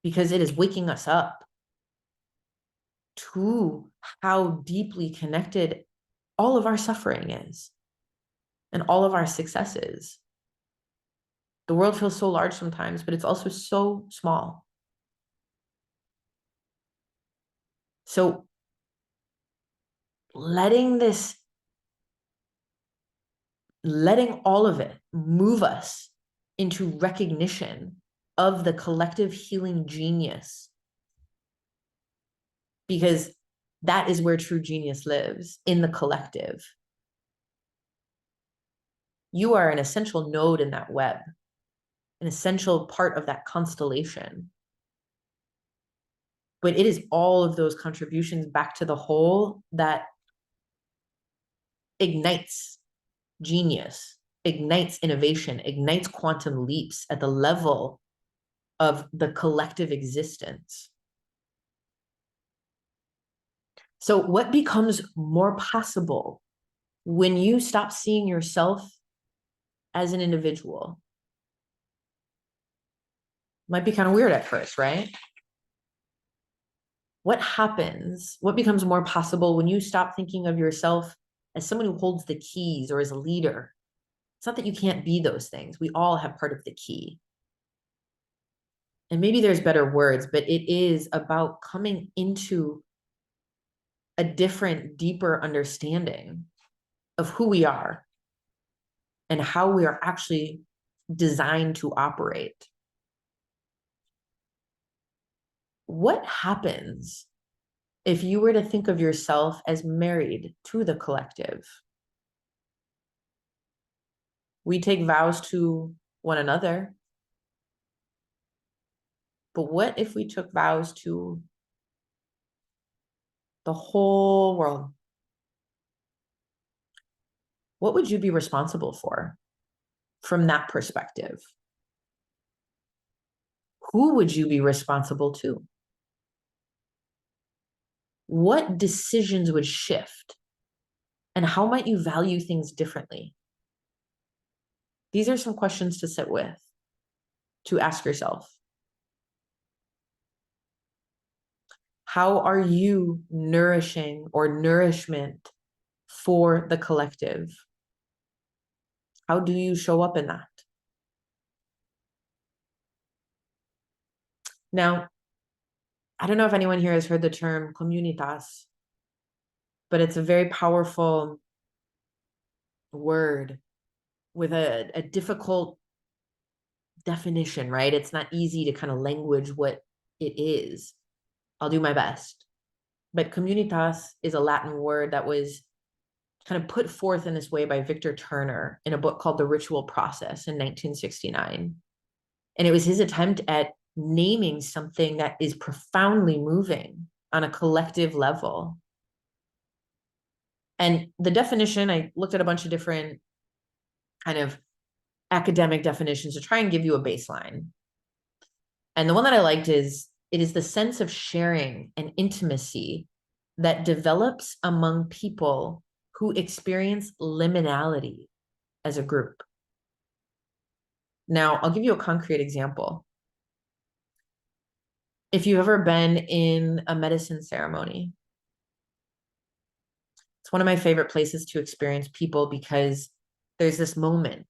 because it is waking us up to how deeply connected all of our suffering is and all of our successes. The world feels so large sometimes, but it's also so small. So letting all of it move us into recognition of the collective healing genius, because that is where true genius lives, in the collective. You are an essential node in that web, an essential part of that constellation. But it is all of those contributions back to the whole that ignites genius, ignites innovation, ignites quantum leaps at the level of the collective existence. So, what becomes more possible when you stop seeing yourself as an individual? Might be kind of weird at first, right? What happens? What becomes more possible when you stop thinking of yourself as someone who holds the keys or as a leader? It's not that you can't be those things. We all have part of the key. And maybe there's better words, but it is about coming into a different, deeper understanding of who we are and how we are actually designed to operate. What happens If you were to think of yourself as married to the collective, we take vows to one another. But what if we took vows to the whole world? What would you be responsible for from that perspective? Who would you be responsible to? What decisions would shift? And how might you value things differently? These are some questions to sit with, to ask yourself. How are you nourishing or nourishment for the collective? How do you show up in that? Now, I don't know if anyone here has heard the term communitas, but it's a very powerful word with a difficult definition, right? It's not easy to kind of language what it is. I'll do my best. But communitas is a Latin word that was kind of put forth in this way by Victor Turner in a book called The Ritual Process in 1969. And it was his attempt at naming something that is profoundly moving on a collective level. And the definition, I looked at a bunch of different kind of academic definitions to try and give you a baseline. And the one that I liked is it is the sense of sharing and intimacy that develops among people who experience liminality as a group. Now, I'll give you a concrete example. If you've ever been in a medicine ceremony, it's one of my favorite places to experience people because there's this moment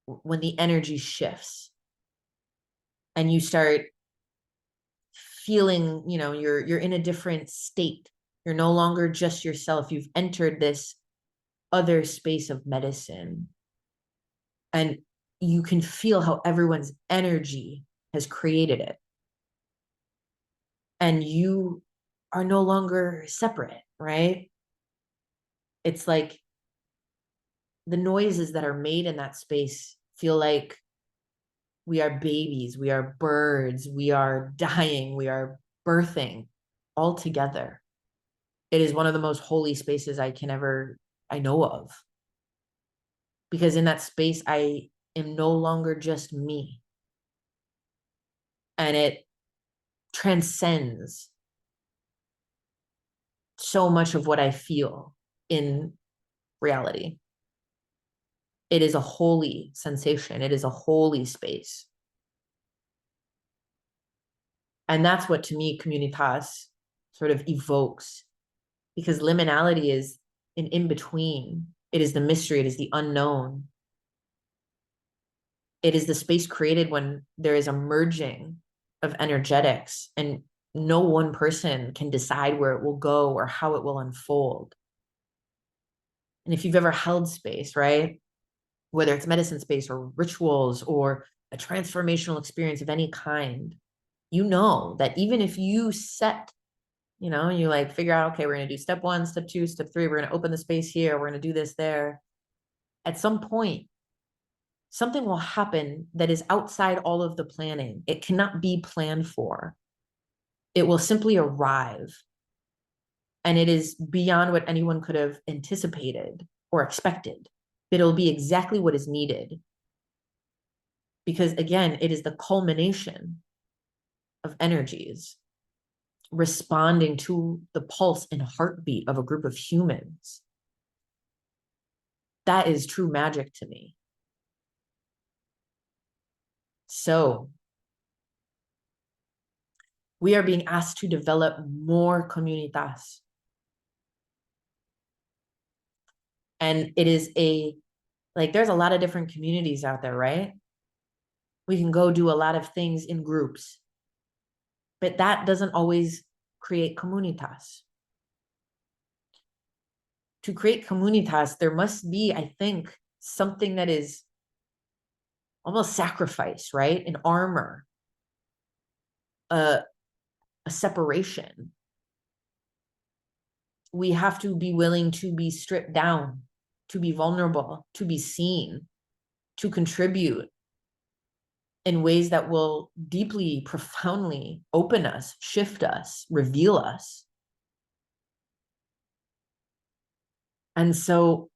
when the energy shifts and you start feeling, you're in a different state. You're no longer just yourself. You've entered this other space of medicine. And you can feel how everyone's energy has created it. And you are no longer separate, right? It's like the noises that are made in that space feel like we are babies, we are birds, we are dying, we are birthing all together. It is one of the most holy spaces I know of. Because in that space, I am no longer just me. And it transcends so much of what I feel in reality. It is a holy sensation. It is a holy space. And that's what, to me, communitas sort of evokes, because liminality is an in-between. It is the mystery. It is the unknown. It is the space created when there is a merging of energetics, and no one person can decide where it will go or how it will unfold. And if you've ever held space, right, whether it's medicine space or rituals or a transformational experience of any kind, you know that even if you set, you like figure out, okay, we're going to do step 1, step 2, step 3, we're going to open the space here, we're going to do this there. At some point, something will happen that is outside all of the planning. It cannot be planned for. It will simply arrive. And it is beyond what anyone could have anticipated or expected. It'll be exactly what is needed. Because again, it is the culmination of energies responding to the pulse and heartbeat of a group of humans. That is true magic to me. So we are being asked to develop more communitas. And it is there's a lot of different communities out there, right? We can go do a lot of things in groups, but that doesn't always create communitas. To create communitas, there must be, I think, something that is almost sacrifice, right? An armor, a a separation. We have to be willing to be stripped down, to be vulnerable, to be seen, to contribute in ways that will deeply, profoundly open us, shift us, reveal us. And so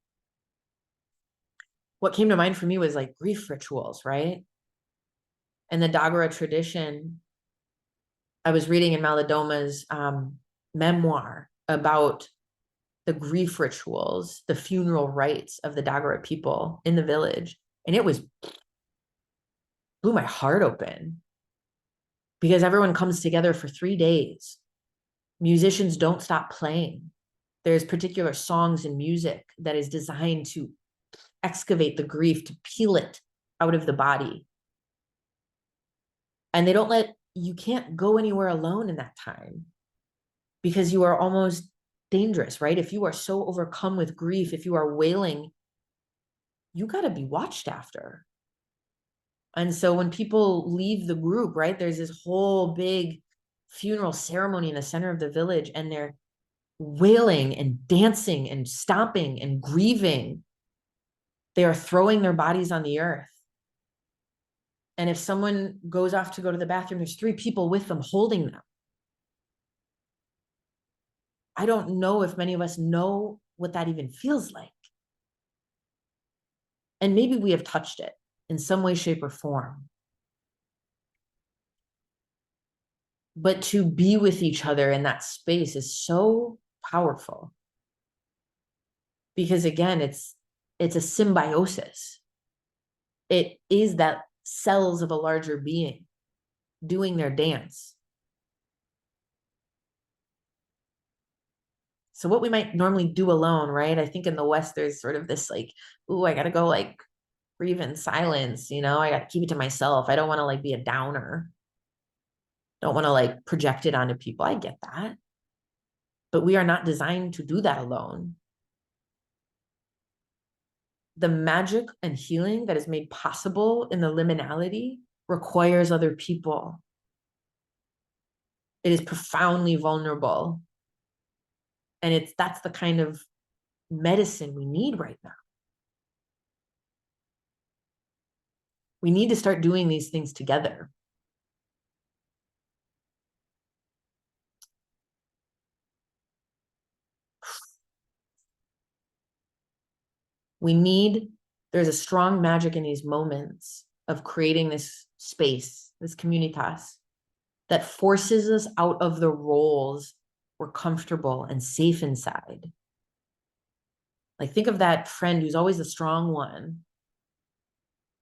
what came to mind for me was like grief rituals, right? In the Dagara tradition, I was reading in Maladoma's memoir about the grief rituals, the funeral rites of the Dagara people in the village. And it blew my heart open because everyone comes together for 3 days. Musicians don't stop playing. There's particular songs and music that is designed to excavate the grief, to peel it out of the body. And you can't go anywhere alone in that time because you are almost dangerous, right? If you are so overcome with grief, if you are wailing, you got to be watched after. And so when people leave the group, right, there's this whole big funeral ceremony in the center of the village, and they're wailing and dancing and stomping and grieving. They are throwing their bodies on the earth. And if someone goes off to go to the bathroom, there's 3 people with them holding them. I don't know if many of us know what that even feels like. And maybe we have touched it in some way, shape, or form. But to be with each other in that space is so powerful. Because again, it's a symbiosis. It is that cells of a larger being doing their dance. So what we might normally do alone, right? I think in the West, there's sort of this like, ooh, I got to go like grieve in silence. I got to keep it to myself. I don't want to like be a downer. Don't want to like project it onto people. I get that. But we are not designed to do that alone. The magic and healing that is made possible in the liminality requires other people. It is profoundly vulnerable. And that's the kind of medicine we need right now. We need to start doing these things together. There's a strong magic in these moments of creating this space, this communitas, that forces us out of the roles we're comfortable and safe inside. Like, think of that friend who's always the strong one.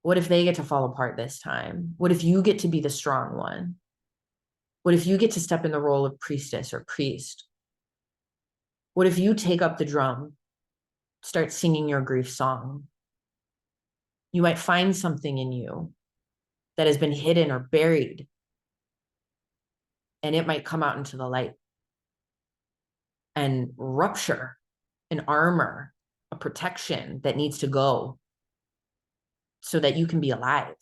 What if they get to fall apart this time? What if you get to be the strong one? What if you get to step in the role of priestess or priest? What if you take up the drum, start singing your grief song? You might find something in you that has been hidden or buried, and it might come out into the light and rupture an armor, a protection that needs to go so that you can be alive.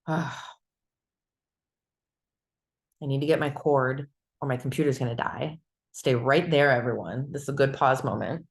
I need to get my cord or my computer's going to die. Stay right there, everyone. This is a good pause moment.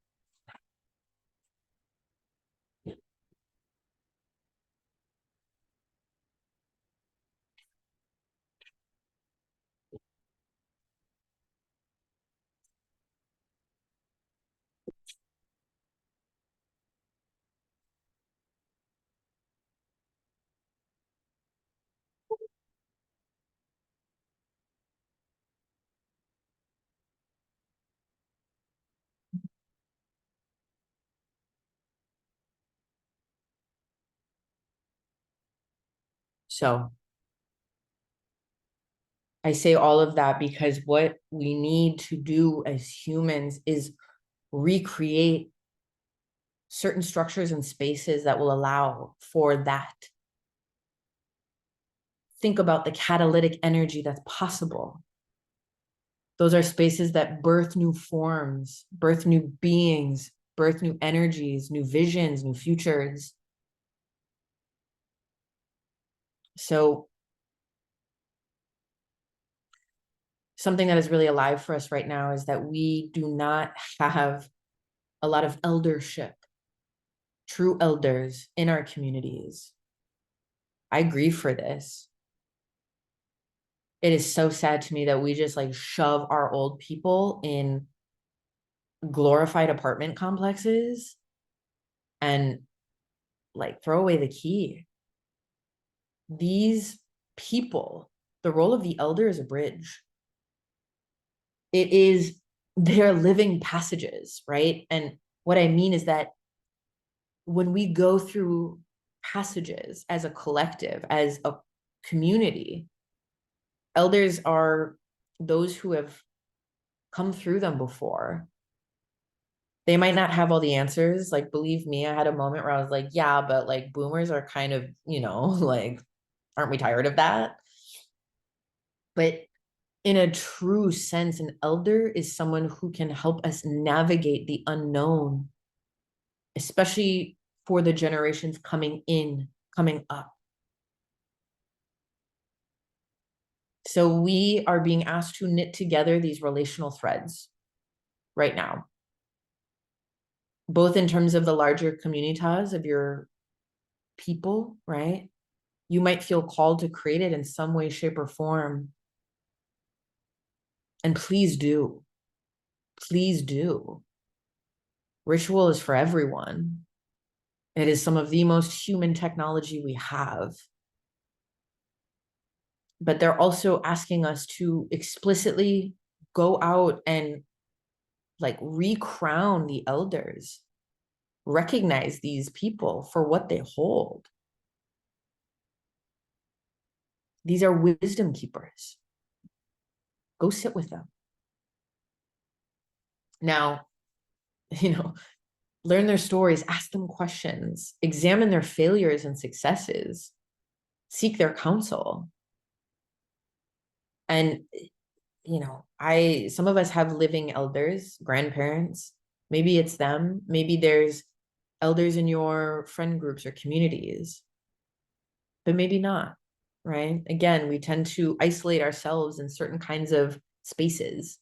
So I say all of that because what we need to do as humans is recreate certain structures and spaces that will allow for that. Think about the catalytic energy that's possible. Those are spaces that birth new forms, birth new beings, birth new energies, new visions, new futures. So something that is really alive for us right now is that we do not have a lot of eldership, true elders in our communities. I grieve for this. It is so sad to me that we just like shove our old people in glorified apartment complexes and like throw away the key. These people, the role of the elder is a bridge. It is their living passages, right? And what I mean is that when we go through passages as a collective, as a community, elders are those who have come through them before. They might not have all the answers. Like, believe me, I had a moment where I was like, yeah, but like boomers are kind of, like, aren't we tired of that? But in a true sense, an elder is someone who can help us navigate the unknown, especially for the generations coming up. So we are being asked to knit together these relational threads right now, both in terms of the larger communitas of your people, right? You might feel called to create it in some way, shape, or form. And please do. Please do. Ritual is for everyone. It is some of the most human technology we have. But they're also asking us to explicitly go out and like recrown the elders, recognize these people for what they hold. These are wisdom keepers. Go sit with them. Now, learn their stories, ask them questions, examine their failures and successes, seek their counsel. And, some of us have living elders, grandparents. Maybe it's them. Maybe there's elders in your friend groups or communities, but maybe not, right? Again, we tend to isolate ourselves in certain kinds of spaces.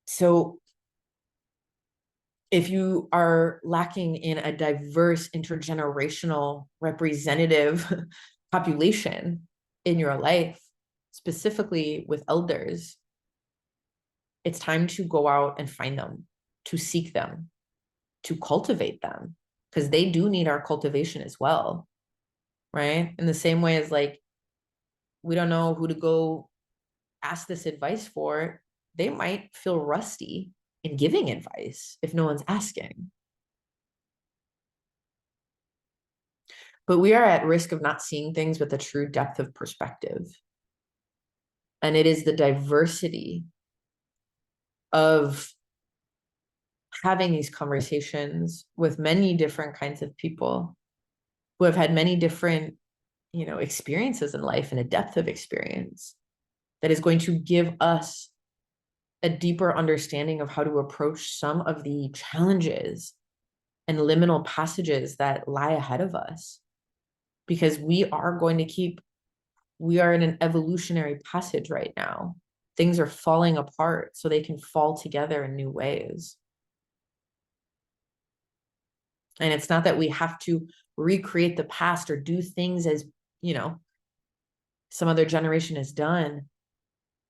So if you are lacking in a diverse intergenerational representative population in your life, specifically with elders, it's time to go out and find them, to seek them, to cultivate them, because they do need our cultivation as well, right? In the same way as like, we don't know who to go ask this advice for, they might feel rusty in giving advice if no one's asking. But we are at risk of not seeing things with a true depth of perspective. And it is the diversity of having these conversations with many different kinds of people who have had many different, experiences in life and a depth of experience that is going to give us a deeper understanding of how to approach some of the challenges and liminal passages that lie ahead of us. Because we are in an evolutionary passage right now. Things are falling apart so they can fall together in new ways. And it's not that we have to recreate the past or do things as, some other generation has done,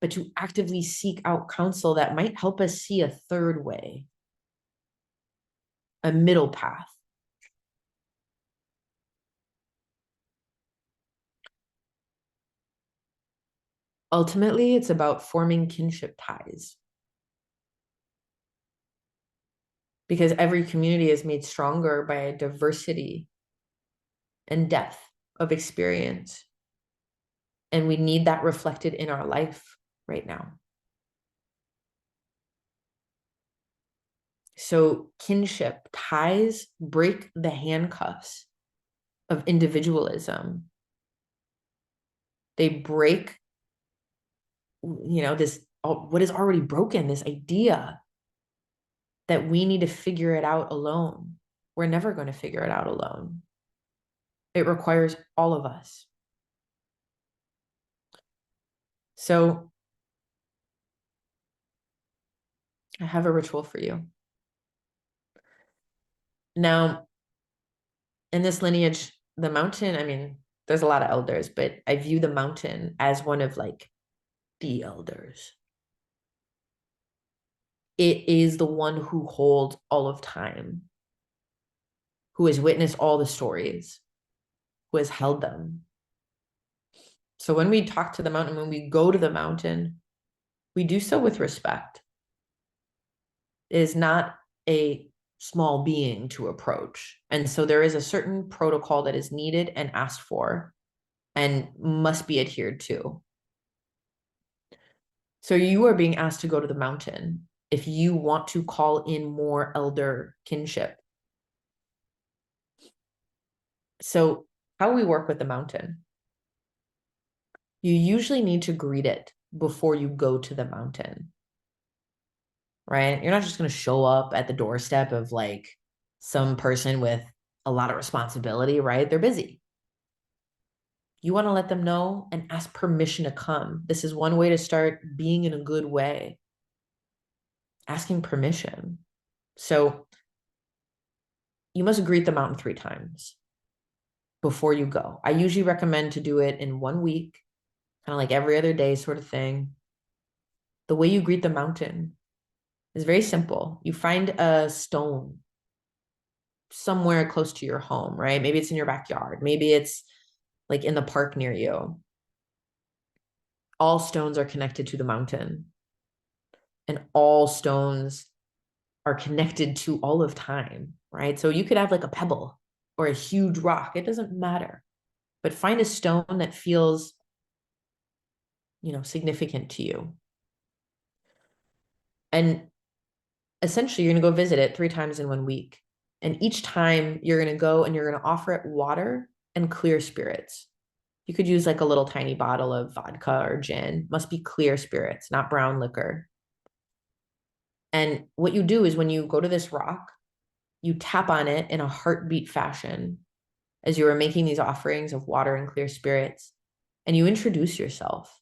but to actively seek out counsel that might help us see a third way, a middle path. Ultimately, it's about forming kinship ties. Because every community is made stronger by a diversity and depth of experience. And we need that reflected in our life right now. So kinship ties break the handcuffs of individualism. They break, this, what is already broken, this idea that we need to figure it out alone. We're never going to figure it out alone. It requires all of us. So I have a ritual for you. Now, in this lineage, the mountain, I mean, there's a lot of elders, but I view the mountain as one of like the elders. It is the one who holds all of time, who has witnessed all the stories, who has held them. So when we talk to the mountain, when we go to the mountain, we do so with respect. It is not a small being to approach. And so there is a certain protocol that is needed and asked for and must be adhered to. So you are being asked to go to the mountain if you want to call in more elder kinship. So how we work with the mountain, you usually need to greet it before you go to the mountain, right? You're not just going to show up at the doorstep of like some person with a lot of responsibility, right? They're busy. You want to let them know and ask permission to come. This is one way to start being in a good way, asking permission. So you must greet the mountain 3 times before you go. I usually recommend to do it in 1 week, kind of like every other day sort of thing. The way you greet the mountain is very simple. You find a stone somewhere close to your home, right? Maybe it's in your backyard. Maybe it's like in the park near you. All stones are connected to the mountain, and all stones are connected to all of time, right? So you could have like a pebble or a huge rock. It doesn't matter. But find a stone that feels, significant to you. And essentially, you're going to go visit it 3 times in 1 week. And each time you're going to go and you're going to offer it water and clear spirits. You could use like a little tiny bottle of vodka or gin. Must be clear spirits, not brown liquor. And what you do is when you go to this rock, you tap on it in a heartbeat fashion as you are making these offerings of water and clear spirits. And you introduce yourself.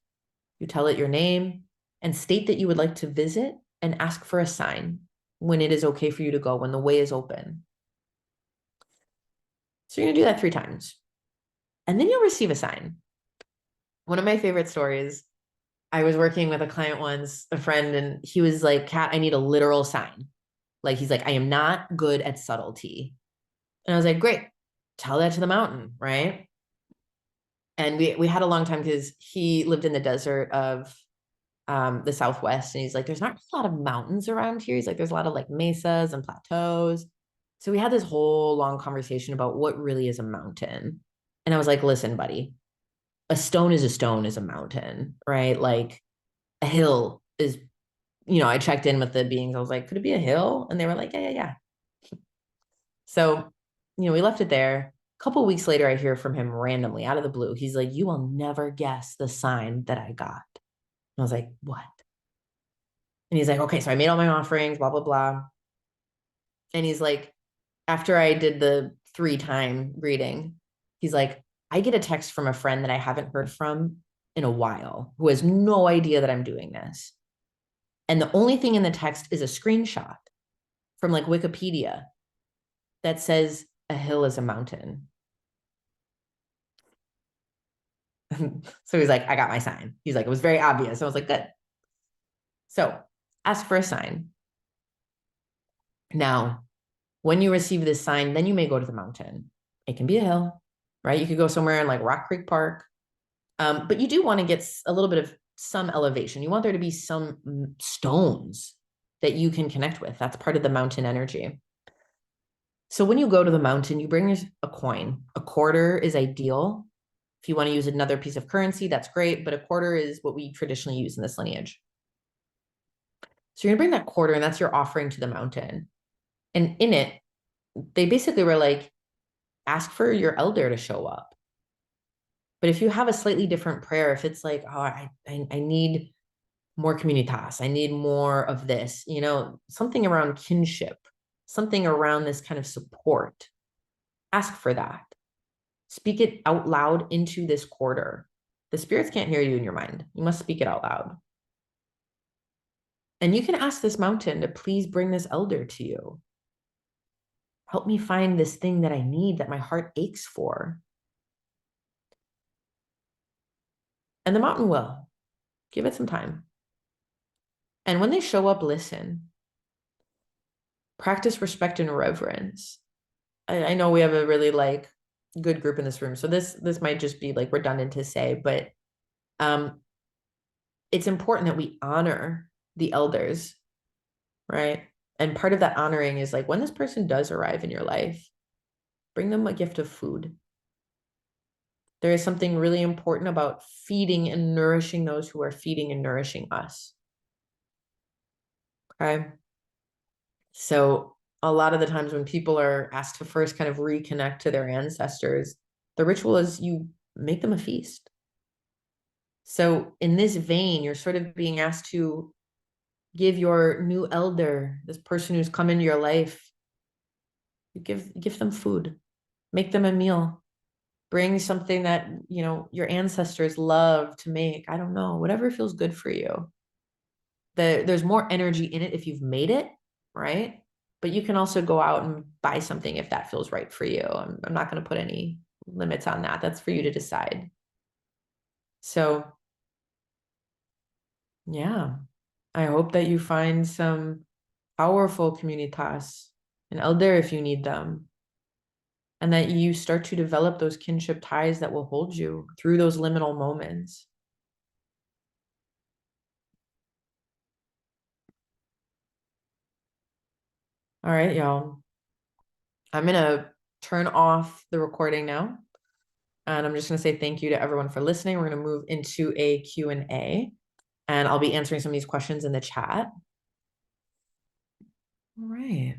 You tell it your name and state that you would like to visit and ask for a sign when it is okay for you to go, when the way is open. So you're going to do that 3 times. And then you'll receive a sign. One of my favorite stories, I was working with a client once, a friend, and he was like, Kat, I need a literal sign. Like, he's like, I am not good at subtlety. And I was like, great, tell that to the mountain, right? And we had a long time because he lived in the desert of the Southwest. And he's like, there's not a lot of mountains around here. He's like, there's a lot of like mesas and plateaus. So we had this whole long conversation about what really is a mountain. And I was like, listen, buddy, a stone is a mountain, right? Like a hill is, I checked in with the beings. I was like, could it be a hill? And they were like, yeah, yeah, yeah. So, we left it there. A couple of weeks later, I hear from him randomly out of the blue. He's like, you will never guess the sign that I got. And I was like, what? And he's like, okay, so I made all my offerings, blah, blah, blah. And he's like, after I did the 3-time greeting, he's like, I get a text from a friend that I haven't heard from in a while who has no idea that I'm doing this. And the only thing in the text is a screenshot from like Wikipedia that says a hill is a mountain. So he's like, I got my sign. He's like, it was very obvious. I was like, good. So ask for a sign. Now, when you receive this sign, then you may go to the mountain. It can be a hill, right? You could go somewhere in like Rock Creek Park. But you do want to get a little bit of some elevation. You want there to be some stones that you can connect with. That's part of the mountain energy. So when you go to the mountain, you bring a coin. A quarter is ideal. If you want to use another piece of currency, that's great. But a quarter is what we traditionally use in this lineage. So you're going to bring that quarter, and that's your offering to the mountain. And in it, they basically were like, ask for your elder to show up. But if you have a slightly different prayer, if it's like, oh, I need more communitas, I need more of this, something around kinship, something around this kind of support, ask for that. Speak it out loud into this quarter. The spirits can't hear you in your mind. You must speak it out loud. And you can ask this mountain to please bring this elder to you. Help me find this thing that I need, that my heart aches for. And the mountain will. Give it some time. And when they show up, listen. Practice respect and reverence. I know we have a really like good group in this room, so this might just be like redundant to say, but it's important that we honor the elders, right? And part of that honoring is like when this person does arrive in your life, bring them a gift of food. There is something really important about feeding and nourishing those who are feeding and nourishing us. Okay. So a lot of the times when people are asked to first kind of reconnect to their ancestors, the ritual is you make them a feast. So in this vein, you're sort of being asked to give your new elder, this person who's come into your life, you give them food, make them a meal, bring something that, you know, your ancestors love to make. I don't know, whatever feels good for you. There's more energy in it if you've made it, right? But you can also go out and buy something if that feels right for you. I'm not going to put any limits on that. That's for you to decide. So, yeah, I hope that you find some powerful communitas, an elder if you need them, and that you start to develop those kinship ties that will hold you through those liminal moments. All right, y'all. I'm going to turn off the recording now. And I'm just going to say thank you to everyone for listening. We're going to move into a Q&A, and I'll be answering some of these questions in the chat. All right.